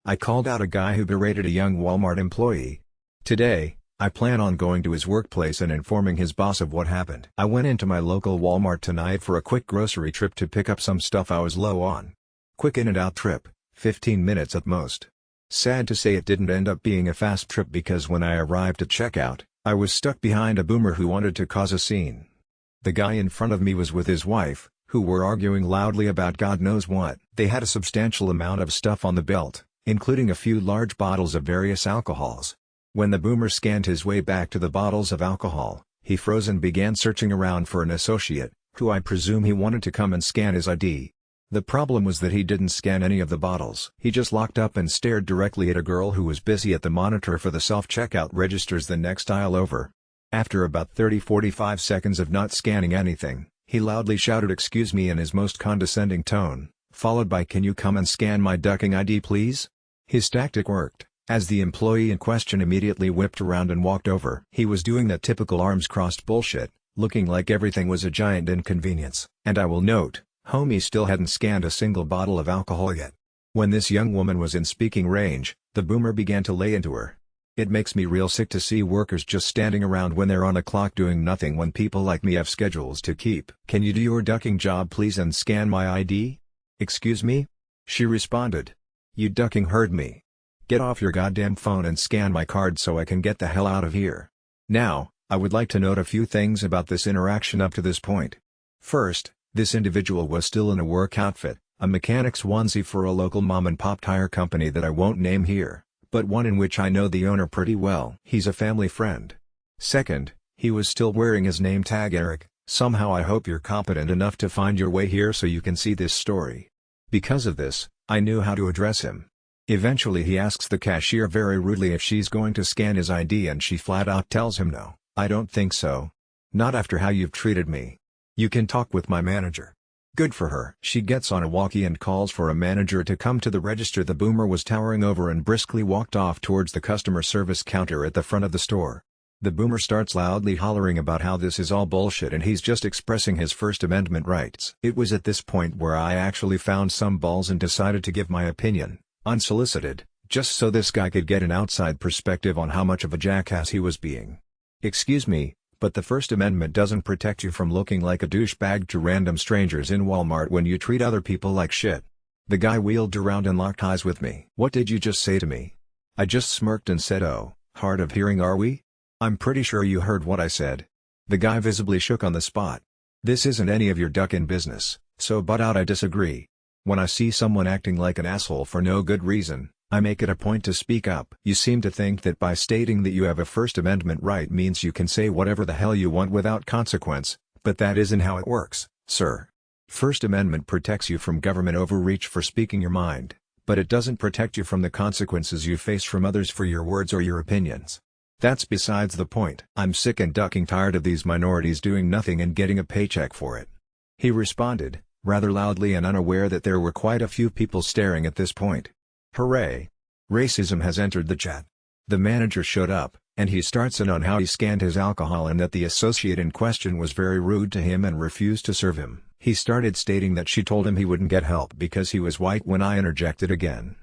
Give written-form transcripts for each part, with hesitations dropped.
I called out a guy who berated a young Walmart employee. Today, I plan on going to his workplace and informing his boss of what happened. I went into my local Walmart tonight for a quick grocery trip to pick up some stuff I was low on. Quick in and out trip, 15 minutes at most. Sad to say it didn't end up being a fast trip because when I arrived at checkout, I was stuck behind a boomer who wanted to cause a scene. The guy in front of me was with his wife, who were arguing loudly about God knows what. They had a substantial amount of stuff on the belt, including a few large bottles of various alcohols. When the boomer scanned his way back to the bottles of alcohol, he froze and began searching around for an associate, who I presume he wanted to come and scan his ID. The problem was that he didn't scan any of the bottles. He just locked up and stared directly at a girl who was busy at the monitor for the self-checkout registers the next aisle over. After about 30-45 seconds of not scanning anything, he loudly shouted "Excuse me" in his most condescending tone, followed by "Can you come and scan my ducking ID please?" His tactic worked, as the employee in question immediately whipped around and walked over. He was doing that typical arms crossed bullshit, looking like everything was a giant inconvenience. And I will note, homie still hadn't scanned a single bottle of alcohol yet. When this young woman was in speaking range, the boomer began to lay into her. It makes me real sick to see workers just standing around when they're on a clock doing nothing when people like me have schedules to keep. "Can you do your ducking job please and scan my ID?" "Excuse me?" she responded. "You ducking heard me. Get off your goddamn phone and scan my card so I can get the hell out of here." Now, I would like to note a few things about this interaction up to this point. First, this individual was still in a work outfit, a mechanic's onesie for a local mom-and-pop tire company that I won't name here, but one in which I know the owner pretty well. He's a family friend. Second, he was still wearing his name tag Eric. Somehow I hope you're competent enough to find your way here so you can see this story. Because of this, I knew how to address him. Eventually he asks the cashier very rudely if she's going to scan his ID and she flat out tells him no. "I don't think so. Not after how you've treated me. You can talk with my manager." Good for her. She gets on a walkie and calls for a manager to come to the register the boomer was towering over and briskly walked off towards the customer service counter at the front of the store. The boomer starts loudly hollering about how this is all bullshit and he's just expressing his First Amendment rights. It was at this point where I actually found some balls and decided to give my opinion, unsolicited, just so this guy could get an outside perspective on how much of a jackass he was being. "Excuse me, but the First Amendment doesn't protect you from looking like a douchebag to random strangers in Walmart when you treat other people like shit." The guy wheeled around and locked eyes with me. "What did you just say to me?" I just smirked and said, "Oh, hard of hearing are we?" "I'm pretty sure you heard what I said." The guy visibly shook on the spot. "This isn't any of your duckin' business, so butt out I disagree. When I see someone acting like an asshole for no good reason, I make it a point to speak up." You seem to think that by stating that you have a First Amendment right means you can say whatever the hell you want without consequence, but that isn't how it works, sir. First Amendment protects you from government overreach for speaking your mind, but it doesn't protect you from the consequences you face from others for your words or your opinions. That's besides the point. "I'm sick and ducking tired of these minorities doing nothing and getting a paycheck for it," he responded, rather loudly and unaware that there were quite a few people staring at this point. Hooray! Racism has entered the chat. The manager showed up, and he starts in on how he scanned his alcohol and that the associate in question was very rude to him and refused to serve him. He started stating that she told him he wouldn't get help because he was white when I interjected again.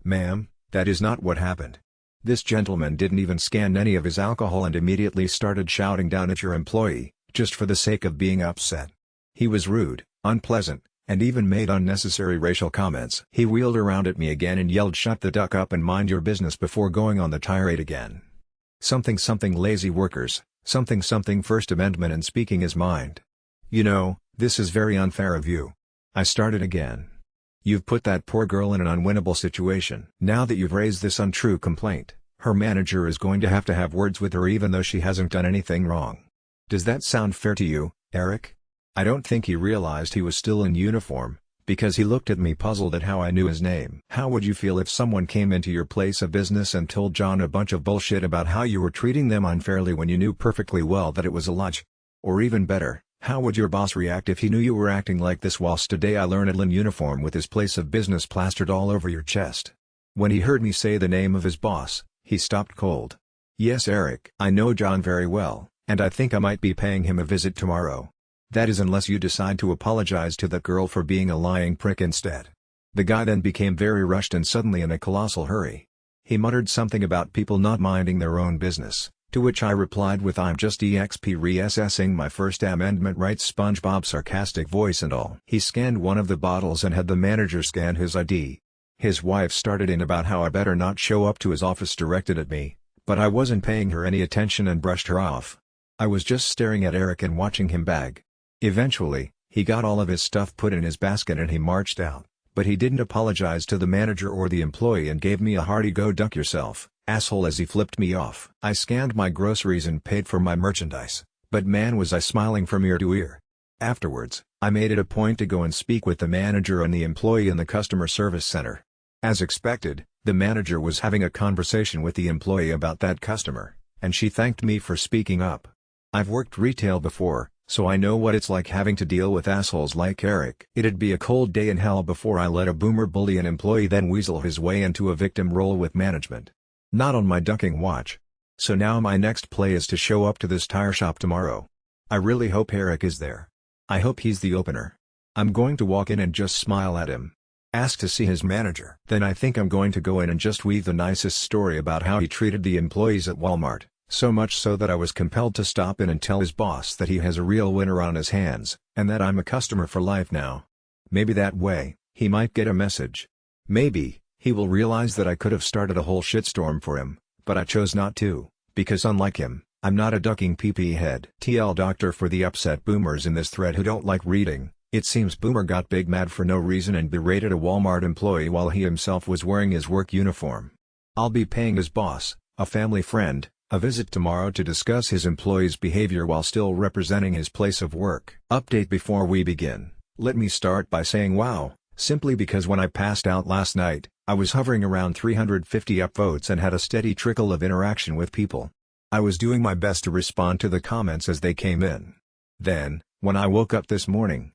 "Ma'am, that is not what happened. This gentleman didn't even scan any of his alcohol and immediately started shouting down at your employee, just for the sake of being upset. He was rude, unpleasant, and even made unnecessary racial comments." He wheeled around at me again and yelled, "Shut the duck up and mind your business," before going on the tirade again. Something lazy workers, something First Amendment and speaking his mind. "You know, this is very unfair of you." I started again. "You've put that poor girl in an unwinnable situation. Now that you've raised this untrue complaint, her manager is going to have words with her even though she hasn't done anything wrong. Does that sound fair to you, Eric?" I don't think he realized he was still in uniform, because he looked at me puzzled at how I knew his name. "How would you feel if someone came into your place of business and told John a bunch of bullshit about how you were treating them unfairly when you knew perfectly well that it was a lie? Or even better, how would your boss react if he knew you were acting like this whilst today I learned in uniform with his place of business plastered all over your chest?" When he heard me say the name of his boss, he stopped cold. "Yes, Eric. I know John very well, and I think I might be paying him a visit tomorrow. That is unless you decide to apologize to that girl for being a lying prick instead." The guy then became very rushed and suddenly in a colossal hurry. He muttered something about people not minding their own business, to which I replied with "I'm just exp reassessing my First Amendment rights," SpongeBob's sarcastic voice and all. He scanned one of the bottles and had the manager scan his ID. His wife started in about how I better not show up to his office directed at me, but I wasn't paying her any attention and brushed her off. I was just staring at Eric and watching him bag. Eventually, he got all of his stuff put in his basket and he marched out, but he didn't apologize to the manager or the employee and gave me a hearty "go duck yourself, asshole" as he flipped me off. I scanned my groceries and paid for my merchandise, but man was I smiling from ear to ear. Afterwards, I made it a point to go and speak with the manager and the employee in the customer service center. As expected, the manager was having a conversation with the employee about that customer, and she thanked me for speaking up. I've worked retail before, so I know what it's like having to deal with assholes like Eric. It'd be a cold day in hell before I let a boomer bully an employee then weasel his way into a victim role with management. Not on my ducking watch. So now my next play is to show up to this tire shop tomorrow. I really hope Eric is there. I hope he's the opener. I'm going to walk in and just smile at him. Ask to see his manager. Then I think I'm going to go in and just weave the nicest story about how he treated the employees at Walmart, so much so that I was compelled to stop in and tell his boss that he has a real winner on his hands, and that I'm a customer for life now. Maybe that way, he might get a message. Maybe, he will realize that I could have started a whole shitstorm for him, but I chose not to, because unlike him, I'm not a ducking PP head. TL Doctor for the upset boomers in this thread who don't like reading. It seems Boomer got big mad for no reason and berated a Walmart employee while he himself was wearing his work uniform. I'll be paying his boss, a family friend, a visit tomorrow to discuss his employee's behavior while still representing his place of work. Update before we begin, let me start by saying wow, simply because when I passed out last night, I was hovering around 350 upvotes and had a steady trickle of interaction with people. I was doing my best to respond to the comments as they came in. Then, when I woke up this morning,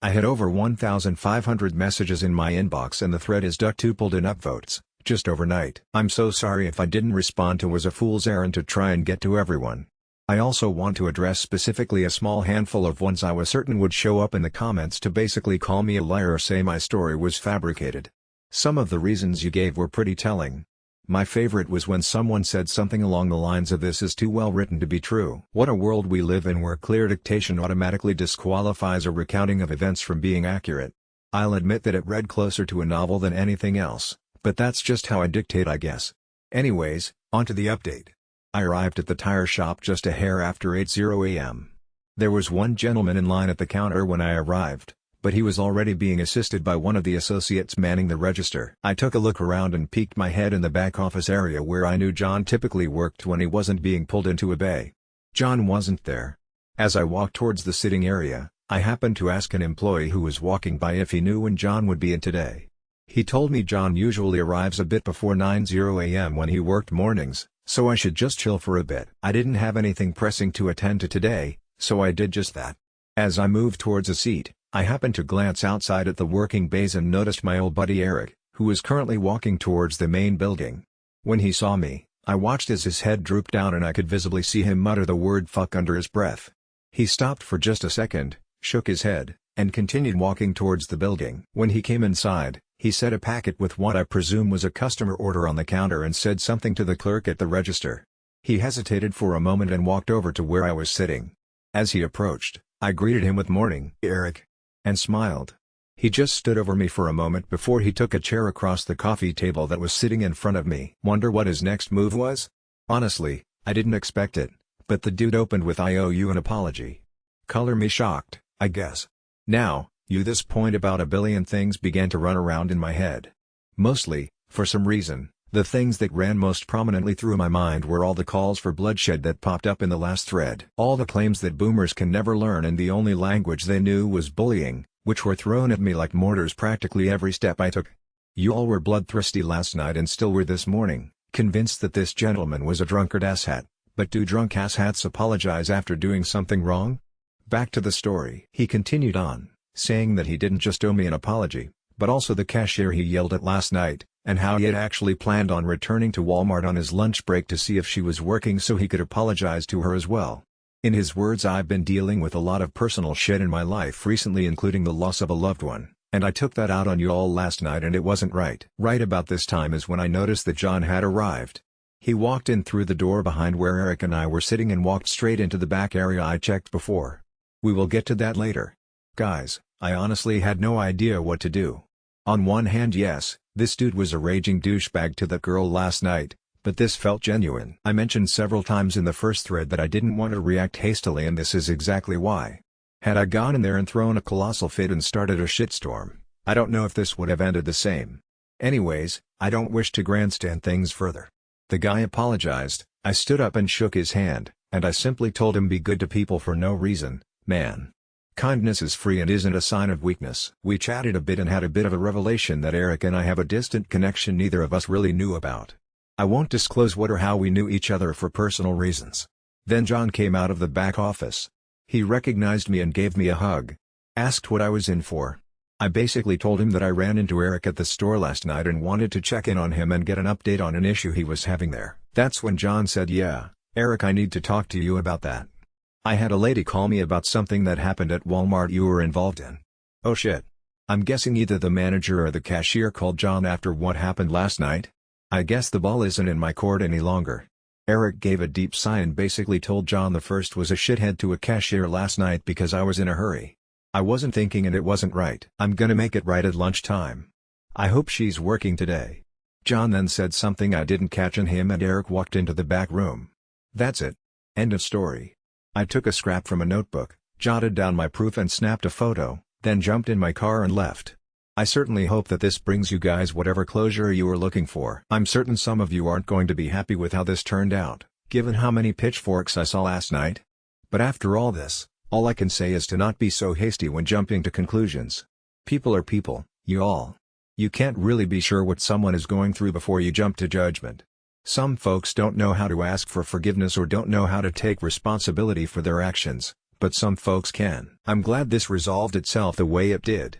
I had over 1,500 messages in my inbox and the thread is duck-tupled in upvotes, just overnight. I'm so sorry if I didn't respond to was a fool's errand to try and get to everyone. I also want to address specifically a small handful of ones I was certain would show up in the comments to basically call me a liar or say my story was fabricated. Some of the reasons you gave were pretty telling. My favorite was when someone said something along the lines of "this is too well written to be true." What a world we live in where clear dictation automatically disqualifies a recounting of events from being accurate. I'll admit that it read closer to a novel than anything else, but that's just how I dictate, I guess. Anyways, onto the update. I arrived at the tire shop just a hair after 8:00 a.m. There was one gentleman in line at the counter when I arrived, but he was already being assisted by one of the associates manning the register. I took a look around and peeked my head in the back office area where I knew John typically worked when he wasn't being pulled into a bay. John wasn't there. As I walked towards the sitting area, I happened to ask an employee who was walking by if he knew when John would be in today. He told me John usually arrives a bit before 9:00 a.m. when he worked mornings, so I should just chill for a bit. I didn't have anything pressing to attend to today, so I did just that. As I moved towards a seat, I happened to glance outside at the working bays and noticed my old buddy Eric, who was currently walking towards the main building. When he saw me, I watched as his head drooped down and I could visibly see him mutter the word "fuck" under his breath. He stopped for just a second, shook his head, and continued walking towards the building. When he came inside, he set a packet with what I presume was a customer order on the counter and said something to the clerk at the register. He hesitated for a moment and walked over to where I was sitting. As he approached, I greeted him with "Morning, Eric," and smiled. He just stood over me for a moment before he took a chair across the coffee table that was sitting in front of me. Wonder what his next move was? Honestly, I didn't expect it, but the dude opened with "I owe you an apology." Color me shocked, I guess. Now, this point about a billion things began to run around in my head. Mostly, for some reason, the things that ran most prominently through my mind were all the calls for bloodshed that popped up in the last thread. All the claims that boomers can never learn and the only language they knew was bullying, which were thrown at me like mortars practically every step I took. You all were bloodthirsty last night and still were this morning, convinced that this gentleman was a drunkard asshat, but do drunk asshats apologize after doing something wrong? Back to the story. He continued on, saying that he didn't just owe me an apology, but also the cashier he yelled at last night, and how he had actually planned on returning to Walmart on his lunch break to see if she was working so he could apologize to her as well. In his words, "I've been dealing with a lot of personal shit in my life recently, including the loss of a loved one, And I took that out on you all last night and it wasn't right. Right about this time is when I noticed that John had arrived. He walked in through the door behind where Eric and I were sitting and walked straight into the back area I checked before. We will get to that later. Guys, I honestly had no idea what to do. On one hand, yes, this dude was a raging douchebag to that girl last night, but this felt genuine. I mentioned several times in the first thread that I didn't want to react hastily, and this is exactly why. Had I gone in there and thrown a colossal fit and started a shitstorm, I don't know if this would have ended the same. Anyways, I don't wish to grandstand things further. The guy apologized, I stood up and shook his hand, and I simply told him be good to people for no reason, man. Kindness is free and isn't a sign of weakness. We chatted a bit and had a bit of a revelation that Eric and I have a distant connection neither of us really knew about. I won't disclose what or how we knew each other for personal reasons. Then John came out of the back office. He recognized me and gave me a hug. Asked what I was in for. I basically told him that I ran into Eric at the store last night and wanted to check in on him and get an update on an issue he was having there. That's when John said, "Yeah, Eric, I need to talk to you about that. I had a lady call me about something that happened at Walmart you were involved in." Oh shit. I'm guessing either the manager or the cashier called John after what happened last night? I guess the ball isn't in my court any longer. Eric gave a deep sigh and basically told John the first was a shithead to a cashier last night because I was in a hurry. I wasn't thinking and it wasn't right. I'm gonna make it right at lunchtime. I hope she's working today. John then said something I didn't catch and him and Eric walked into the back room. That's it. End of story. I took a scrap from a notebook, jotted down my proof and snapped a photo, then jumped in my car and left. I certainly hope that this brings you guys whatever closure you were looking for. I'm certain some of you aren't going to be happy with how this turned out, given how many pitchforks I saw last night. But after all this, all I can say is to not be so hasty when jumping to conclusions. People are people, y'all. You can't really be sure what someone is going through before you jump to judgment. Some folks don't know how to ask for forgiveness or don't know how to take responsibility for their actions, but some folks can. I'm glad this resolved itself the way it did.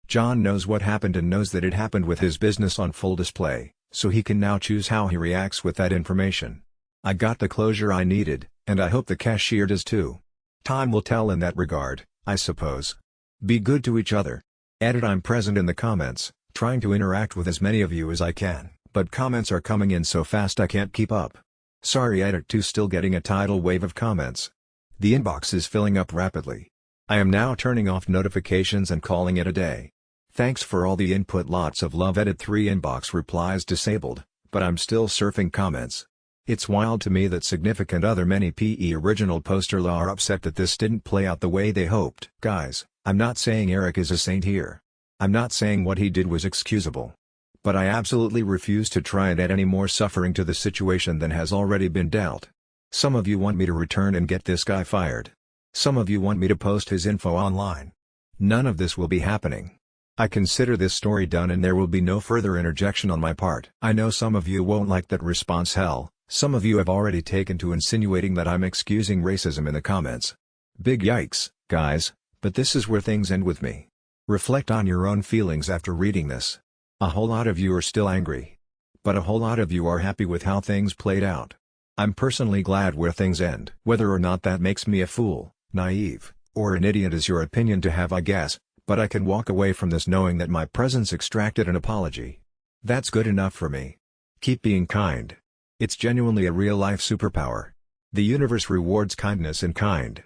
John knows what happened and knows that it happened with his business on full display, so he can now choose how he reacts with that information. I got the closure I needed, and I hope the cashier does too. Time will tell in that regard, I suppose. Be good to each other. Edit. I'm present in the comments, trying to interact with as many of you as I can. But comments are coming in so fast I can't keep up. Sorry Edit 2 still getting a tidal wave of comments. The inbox is filling up rapidly. I am now turning off notifications and calling it a day. Thanks for all the input, lots of love. Edit 3 inbox replies disabled, but I'm still surfing comments. It's wild to me that significant other many PE original poster law are upset that this didn't play out the way they hoped. Guys, I'm not saying Eric is a saint here. I'm not saying what he did was excusable. But I absolutely refuse to try and add any more suffering to the situation than has already been dealt. Some of you want me to return and get this guy fired. Some of you want me to post his info online. None of this will be happening. I consider this story done and there will be no further interjection on my part. I know some of you won't like that response. Hell, some of you have already taken to insinuating that I'm excusing racism in the comments. Big yikes, guys, but this is where things end with me. Reflect on your own feelings after reading this. A whole lot of you are still angry. But a whole lot of you are happy with how things played out. I'm personally glad where things end. Whether or not that makes me a fool, naive, or an idiot is your opinion to have, I guess, but I can walk away from this knowing that my presence extracted an apology. That's good enough for me. Keep being kind. It's genuinely a real-life superpower. The universe rewards kindness in kind.